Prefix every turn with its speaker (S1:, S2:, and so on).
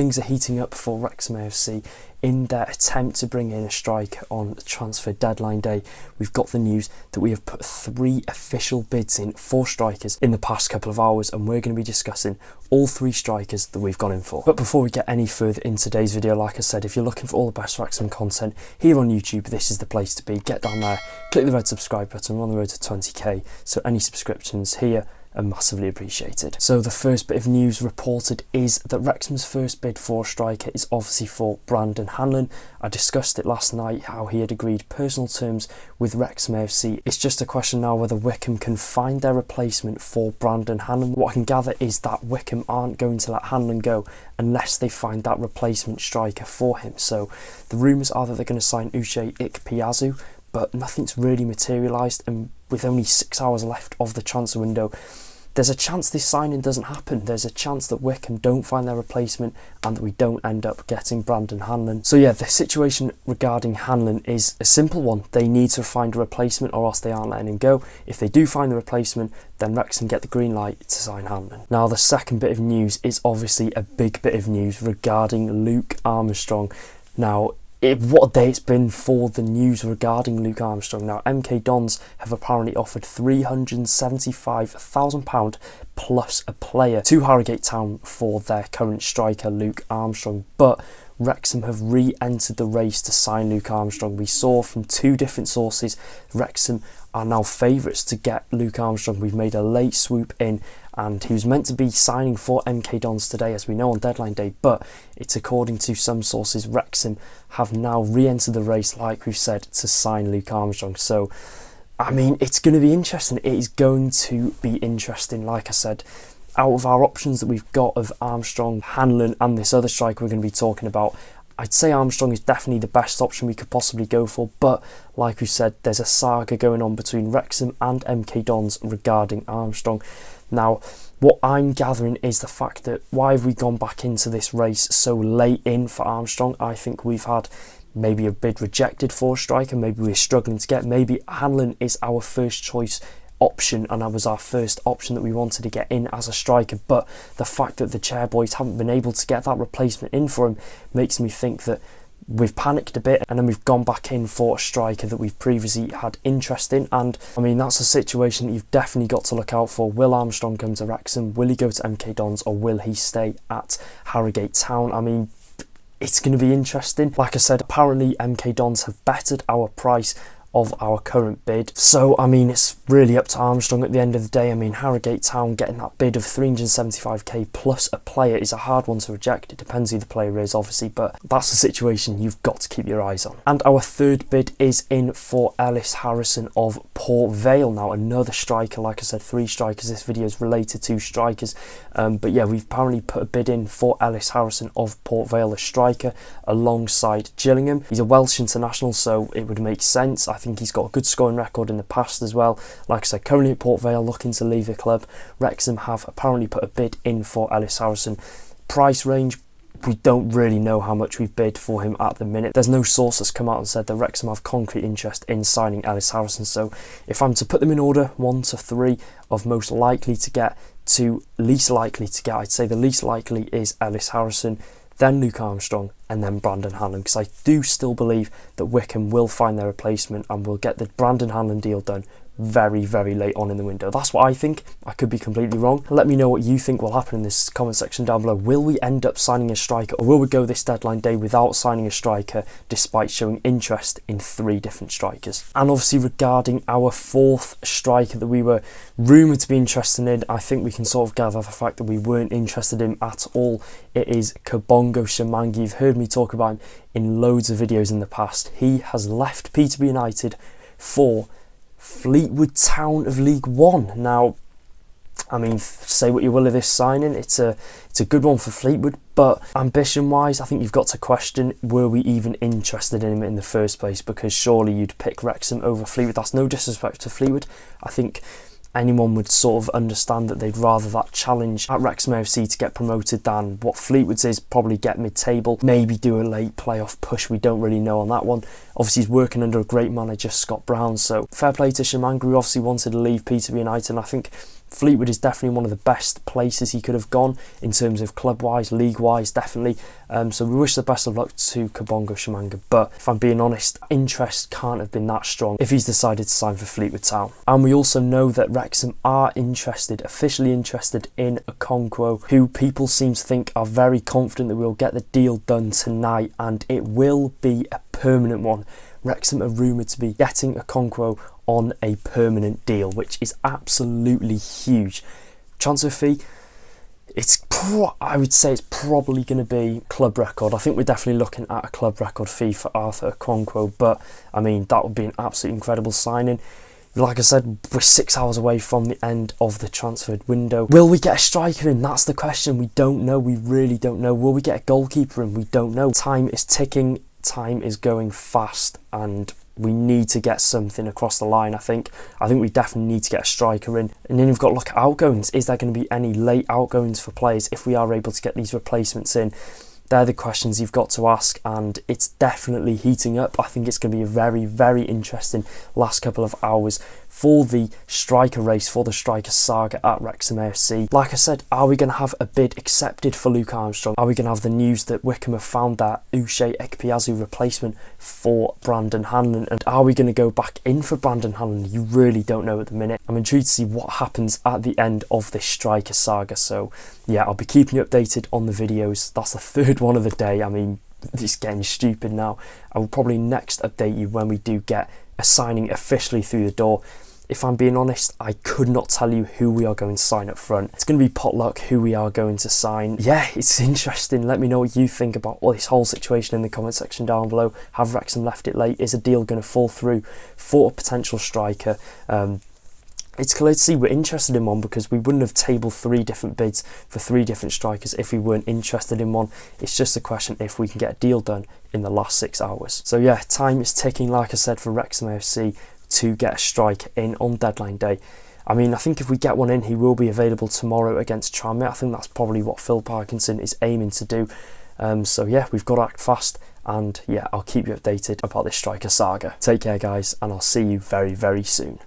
S1: things are heating up for Wrexham AFC in their attempt to bring in a striker on transfer deadline day. We've got the news that we have put 3 official bids in for strikers in the past couple of hours, and we're going to be discussing all 3 strikers that we've gone in for. But before we get any further in today's video, like I said, if you're looking for all the best Wrexham content here on YouTube, this is the place to be. Get down there, click the red subscribe button. We're on the road to 20k, so any subscriptions here are massively appreciated. So the first bit of news reported is that Wrexham's first bid for a striker is obviously for Brandon Hanlan. I discussed it last night, how he had agreed personal terms with Wrexham AFC. It's just a question now whether Wycombe can find their replacement for Brandon Hanlan. What I can gather is that Wycombe aren't going to let Hanlan go unless they find that replacement striker for him. So the rumours are that they're going to sign Uche Ikpeazu, but nothing's really materialised, and with only 6 hours left of the transfer window, there's a chance this signing doesn't happen. There's a chance that Wycombe don't find their replacement and that we don't end up getting Brandon Hanlan. So yeah, the situation regarding Hanlan is a simple one. They need to find a replacement or else they aren't letting him go. If they do find the replacement, then Wrexham get the green light to sign Hanlan. Now the second bit of news is obviously a big bit of news regarding Luke Armstrong. Now, what a day it's been for the news regarding Luke Armstrong. Now, MK Dons have apparently offered £375,000 plus a player to Harrogate Town for their current striker Luke Armstrong, but Wrexham have re-entered the race to sign Luke Armstrong. We saw from 2 different sources Wrexham are now favourites to get Luke Armstrong. We've made a late swoop in, and he was meant to be signing for MK Dons today, as we know, on deadline day, but it's according to some sources Wrexham have now re-entered the race, like we've said, to sign Luke Armstrong. So I mean, it's going to be interesting. It is going to be interesting. Like I said, out of our options that we've got of Armstrong, Hanlon and this other striker we're going to be talking about, I'd say Armstrong is definitely the best option we could possibly go for, but like we said, there's a saga going on between Wrexham and MK Dons regarding Armstrong. Now, what I'm gathering is the fact that why have we gone back into this race so late in for Armstrong? I think we've had maybe a bid rejected for a striker, maybe we're struggling to get, maybe Hanlon is our first choice option and that was our first option that we wanted to get in as a striker, but the fact that the chairboys haven't been able to get that replacement in for him makes me think that we've panicked a bit and then we've gone back in for a striker that we've previously had interest in. And I mean, that's a situation that you've definitely got to look out for. Will Armstrong come to Wrexham? Will he go to MK Dons, or will he stay at Harrogate Town? I mean, it's going to be interesting. Like I said, apparently MK Dons have bettered our price of our current bid, so I mean, it's really up to Armstrong at the end of the day. I mean, Harrogate Town getting that bid of 375k plus a player is a hard one to reject. It depends who the player is, obviously, but that's the situation you've got to keep your eyes on. And our third bid is in for Ellis Harrison of Port Vale. Now, another striker. Like I said, 3 strikers. This video is related to strikers, but yeah, we've apparently put a bid in for Ellis Harrison of Port Vale, a striker alongside Gillingham. He's a Welsh international, so it would make sense. I think he's got a good scoring record in the past as well. Like I said, currently at Port Vale, looking to leave the club. Wrexham have apparently put a bid in for Ellis Harrison. Price range, we don't really know how much we've bid for him at the minute. There's no source that's come out and said that Wrexham have concrete interest in signing Ellis Harrison. So if I'm to put them in order, 1 to 3 of most likely to get to least likely to get, I'd say the least likely is Ellis Harrison, then Luke Armstrong, and then Brandon Hanlan, because I do still believe that Wycombe will find their replacement and will get the Brandon Hanlan deal done very, very late on in the window. That's what I think. I could be completely wrong. Let me know what you think will happen in this comment section down below. Will we end up signing a striker, or will we go this deadline day without signing a striker despite showing interest in 3 different strikers? And obviously regarding our 4th striker that we were rumoured to be interested in, I think we can sort of gather the fact that we weren't interested in him at all. It is Kabongo Shamangi. You've heard me talk about him in loads of videos in the past. He has left Peterborough United for Fleetwood Town of League One. Now, I mean, say what you will of this signing, it's a good one for Fleetwood, but ambition-wise, I think you've got to question, were we even interested in him in the first place? Because surely you'd pick Wrexham over Fleetwood. That's no disrespect to Fleetwood. I think anyone would sort of understand that they'd rather that challenge at Wrexham AFC to get promoted than what Fleetwood's is, probably get mid-table, maybe do a late playoff push. We don't really know on that one. Obviously, he's working under a great manager, Scott Brown, so fair play to Shamangu, who obviously wanted to leave Peterborough United, and I think Fleetwood is definitely one of the best places he could have gone in terms of club-wise, league-wise, definitely. So we wish the best of luck to Kabongo Tshimanga, but if I'm being honest, interest can't have been that strong if he's decided to sign for Fleetwood Town. And we also know that Wrexham are interested, officially interested in Okonkwo, who people seem to think are very confident that we'll get the deal done tonight, and it will be a permanent one. Wrexham are rumoured to be getting Okonkwo on a permanent deal, which is absolutely huge. Transfer fee, I would say it's probably going to be club record. I think we're definitely looking at a club record fee for Arthur Okonkwo, but I mean, that would be an absolutely incredible signing. Like I said, we're 6 hours away from the end of the transfer window. Will we get a striker in? That's the question. We don't know. We really don't know. Will we get a goalkeeper in? We don't know. Time is ticking. Time is going fast, and we need to get something across the line. I think we definitely need to get a striker in. And then you've got to look at outgoings. Is there going to be any late outgoings for players if we are able to get these replacements in? They're the questions you've got to ask, and it's definitely heating up. I think it's going to be a very, very interesting last couple of hours for the striker race, for the striker saga at Wrexham AFC. Like I said, are we going to have a bid accepted for Luke Armstrong? Are we going to have the news that Wycombe have found that Uche Ekpeazu replacement for Brandon Hanlan? And are we going to go back in for Brandon Hanlan? You really don't know at the minute. I'm intrigued to see what happens at the end of this striker saga. So yeah, I'll be keeping you updated on the videos. That's the third one of the day. I mean, it's getting stupid now. I will probably next update you when we do get a signing officially through the door. If I'm being honest, I could not tell you who we are going to sign up front. It's going to be potluck who we are going to sign. Yeah, it's interesting. Let me know what you think about all this whole situation in the comment section down below. Have Wrexham left it late? Is a deal going to fall through for a potential striker? It's clear to see we're interested in one, because we wouldn't have tabled 3 different bids for 3 different strikers if we weren't interested in one. It's just a question if we can get a deal done in the last 6 hours. So yeah, time is ticking, like I said, for Wrexham AFC to get a striker in on deadline day. I mean, I think if we get one in, he will be available tomorrow against Tranmere. I think that's probably what Phil Parkinson is aiming to do. So yeah, we've got to act fast, and yeah, I'll keep you updated about this striker saga. Take care, guys, and I'll see you very, very soon.